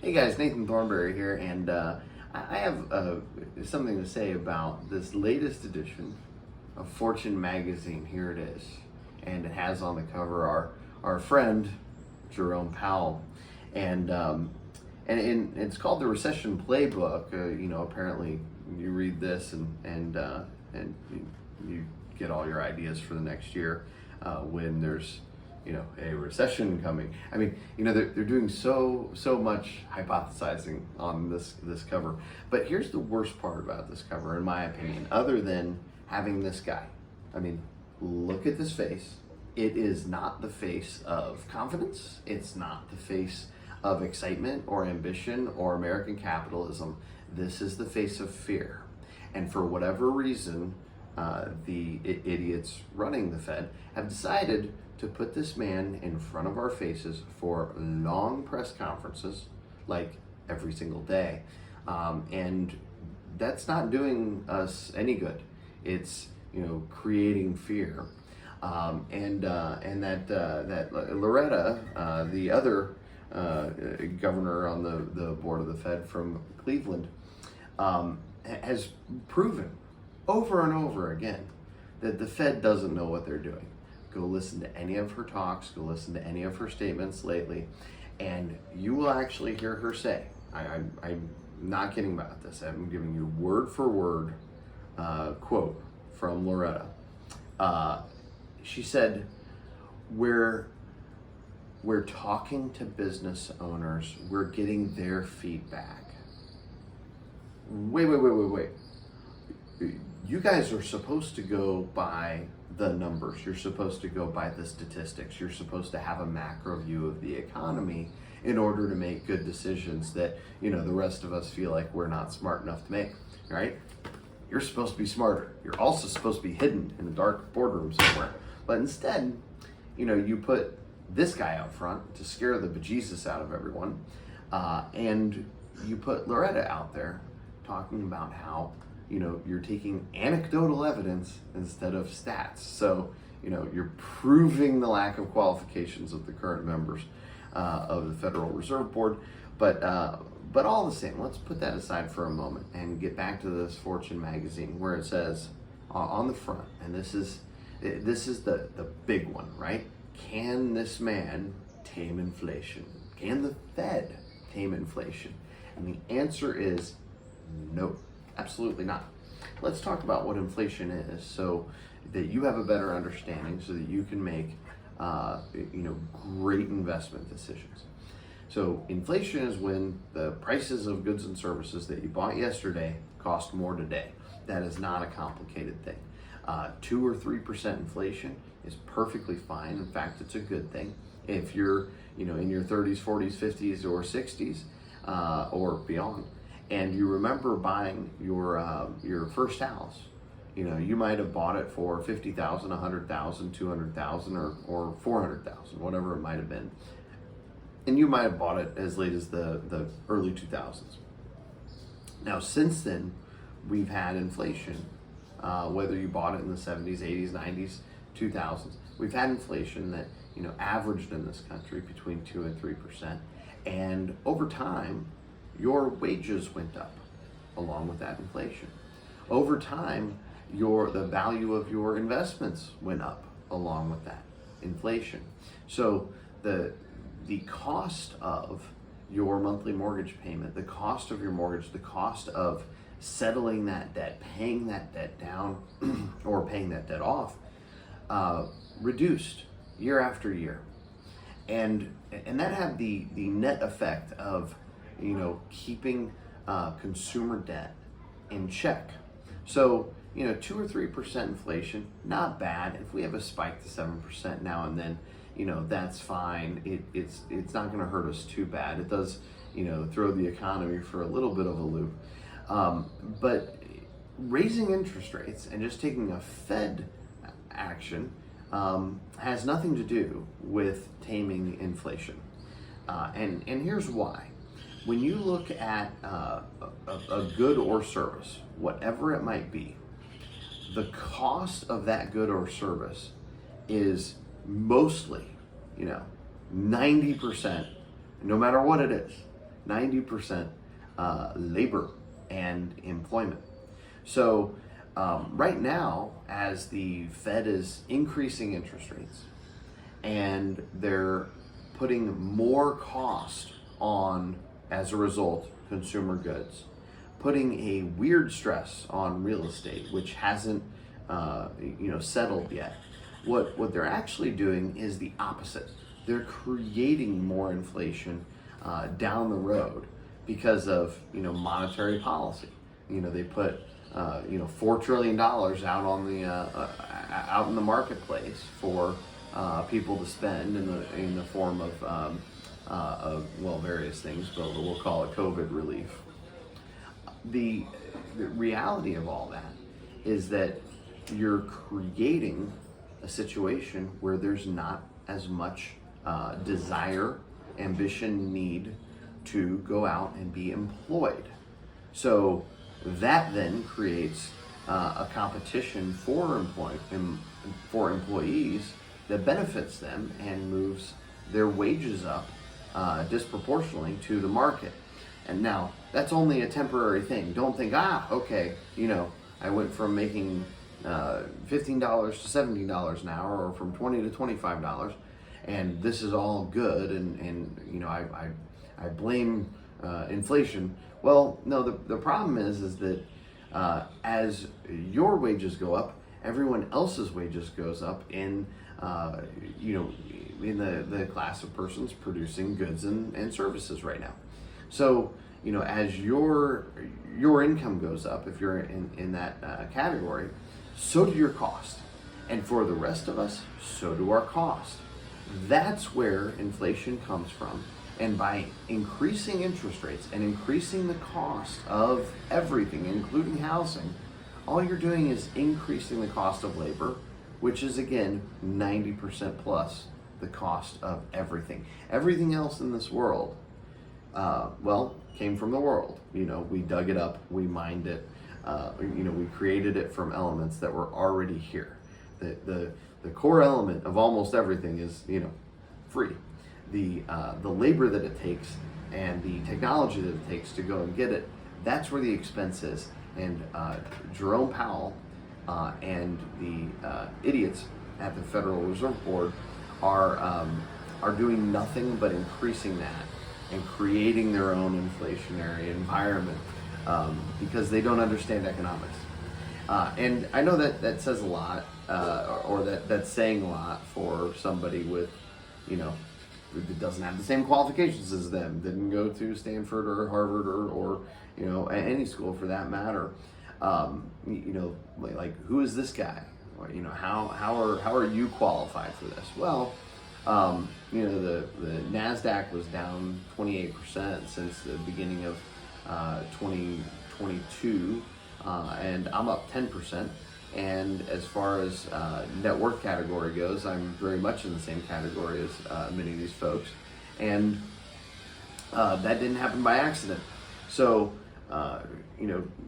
Hey guys, Nathan Thornberry here, and I have something to say about this latest edition of Fortune magazine. Here it is, and it has on the cover our friend Jerome Powell, and it's called the Recession Playbook. Apparently you read this and you get all your ideas for the next year when there's a recession coming. I mean, they're doing so much hypothesizing on this cover. But here's the worst part about this cover, in my opinion, other than having this guy. I mean, look at this face. It is not the face of confidence. It's not the face of excitement or ambition or American capitalism. This is the face of fear. And for whatever reason, the idiots running the Fed have decided to put this man in front of our faces for long press conferences, like every single day. And that's not doing us any good. It's, creating fear. And that Loretta, the other governor on the board of the Fed from Cleveland, has proven over and over again that the Fed doesn't know what they're doing. Go listen to any of her talks, go listen to any of her statements lately, and you will actually hear her say, I'm not kidding about this, I'm giving you word for word quote from Loretta. She said, we're talking to business owners, we're getting their feedback. Wait. You guys are supposed to go by the numbers. You're supposed to go by the statistics. You're supposed to have a macro view of the economy in order to make good decisions that, the rest of us feel like we're not smart enough to make, right? You're supposed to be smarter. You're also supposed to be hidden in a dark boardroom somewhere. But instead, you put this guy out front to scare the bejesus out of everyone. And you put Loretta out there talking about how you're taking anecdotal evidence instead of stats. So, you're proving the lack of qualifications of the current members of the Federal Reserve Board. But all the same, let's put that aside for a moment and get back to this Fortune magazine where it says on the front, and this is the big one, right? Can this man tame inflation? Can the Fed tame inflation? And the answer is no. Absolutely not. Let's talk about what inflation is so that you have a better understanding so that you can make great investment decisions. So inflation is when the prices of goods and services that you bought yesterday cost more today. That is not a complicated thing. 2 or 3% inflation is perfectly fine. In fact, it's a good thing. If you're in your 30s, 40s, 50s, or 60s or beyond, and you remember buying your first house, you might have bought it for $50,000, $100,000, $200,000, or $400,000, whatever it might have been. And you might have bought it as late as the early 2000s. Now, since then, we've had inflation. Whether you bought it in the 70s, 80s, 90s, 2000s, we've had inflation that averaged in this country between 2 and 3%, and over time, your wages went up along with that inflation. Over time, the value of your investments went up along with that inflation. So the cost of your monthly mortgage payment, the cost of your mortgage, the cost of settling that debt, paying that debt down, or paying that debt off, reduced year after year. And that had the net effect of keeping consumer debt in check. So, 2 or 3% inflation, not bad. If we have a spike to 7% now and then, that's fine. It's not going to hurt us too bad. It does, throw the economy for a little bit of a loop. But raising interest rates and just taking a Fed action has nothing to do with taming inflation. And here's why. When you look at a good or service, whatever it might be, the cost of that good or service is mostly, 90%, no matter what it is, 90% labor and employment. So right now, as the Fed is increasing interest rates and they're putting more cost on, as a result, consumer goods, putting a weird stress on real estate, which hasn't settled yet. What they're actually doing is the opposite. They're creating more inflation down the road because of monetary policy. They put $4 trillion out on the out in the marketplace for people to spend in the form of various things, but we'll call it COVID relief. The reality of all that is that you're creating a situation where there's not as much desire, ambition, need to go out and be employed. So that then creates a competition for employees that benefits them and moves their wages up disproportionately to the market. And now that's only a temporary thing. Don't think, okay, I went from making $15 to $17 an hour, or from $20 to $25, and this is all good, and I blame inflation. Well, no, the problem is that as your wages go up, everyone else's wages goes up in the class of persons producing goods and services right now. So as your income goes up, if you're in that category, so do your cost. And for the rest of us, so do our cost. That's where inflation comes from. And by increasing interest rates and increasing the cost of everything, including housing, all you're doing is increasing the cost of labor, which is, again, 90% plus the cost of everything. Everything else in this world, came from the world. We dug it up, we mined it, we created it from elements that were already here. The core element of almost everything is, free. The labor that it takes and the technology that it takes to go and get it, that's where the expense is. And Jerome Powell and the idiots at the Federal Reserve Board are doing nothing but increasing that and creating their own inflationary environment because they don't understand economics. And I know that says a lot, or that's saying a lot for somebody with, that doesn't have the same qualifications as them, didn't go to Stanford or Harvard or any school for that matter. Like who is this guy? Or, how are you qualified for this? Well, the NASDAQ was down 28% since the beginning of 2022, and I'm up 10%. And as far as net worth category goes, I'm very much in the same category as many of these folks. And that didn't happen by accident. So,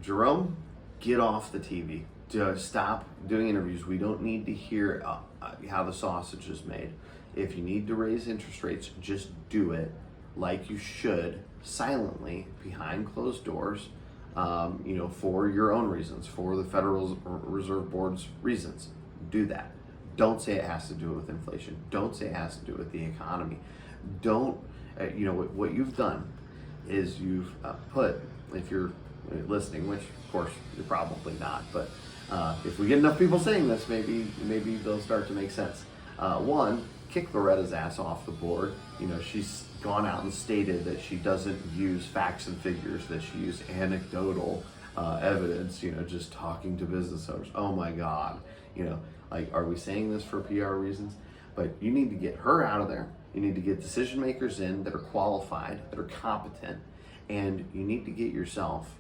Jerome, get off the TV. Stop doing interviews. We don't need to hear how the sausage is made. If you need to raise interest rates, just do it like you should, silently, behind closed doors, for your own reasons, for the Federal Reserve Board's reasons. Do that. Don't say it has to do with inflation. Don't say it has to do with the economy. Don't, what you've done is you've put, if you're listening, which of course you're probably not, but if we get enough people saying this, maybe they'll start to make sense. One, kick Loretta's ass off the board. She's gone out and stated that she doesn't use facts and figures, that she uses anecdotal evidence, just talking to business owners. Oh my God. Are we saying this for PR reasons? But you need to get her out of there. You need to get decision makers in that are qualified, that are competent, and you need to get yourself,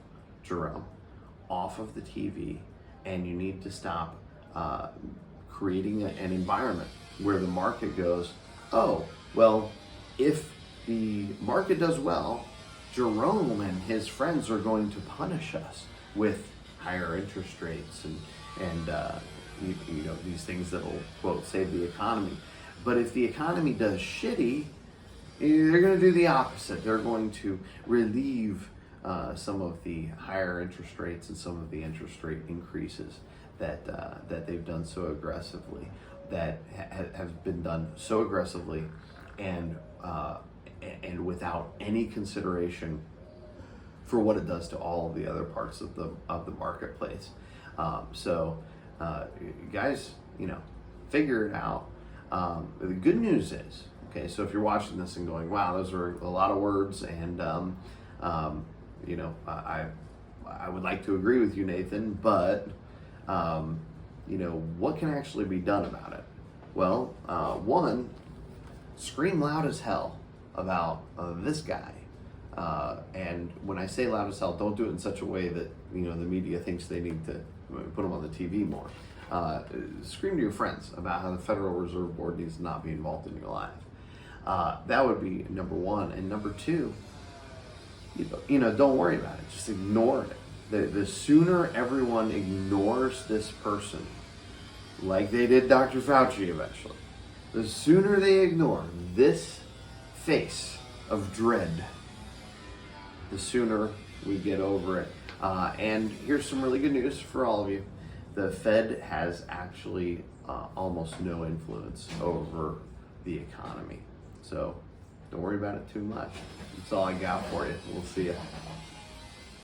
Jerome, off of the TV, and you need to stop creating an environment where the market goes, oh, well, if the market does well, Jerome and his friends are going to punish us with higher interest rates and these things that will, quote, save the economy. But if the economy does shitty, they're going to do the opposite. They're going to relieve some of the higher interest rates and some of the interest rate increases that they've done so aggressively, that have been done so aggressively and without any consideration for what it does to all of the other parts of the marketplace. Guys, figure it out. The good news is, okay, so if you're watching this and going, wow, those are a lot of words, and I would like to agree with you, Nathan, but what can actually be done about it? Well, one, scream loud as hell about this guy. And when I say loud as hell, don't do it in such a way that the media thinks they need to put him on the TV more. Scream to your friends about how the Federal Reserve Board needs to not be involved in your life. That would be number one. And number two, don't worry about it. Just ignore it. The sooner everyone ignores this person, like they did Dr. Fauci eventually, the sooner they ignore this face of dread, the sooner we get over it. And here's some really good news for all of you. The Fed has actually almost no influence over the economy. So don't worry about it too much. That's all I got for you. We'll see you.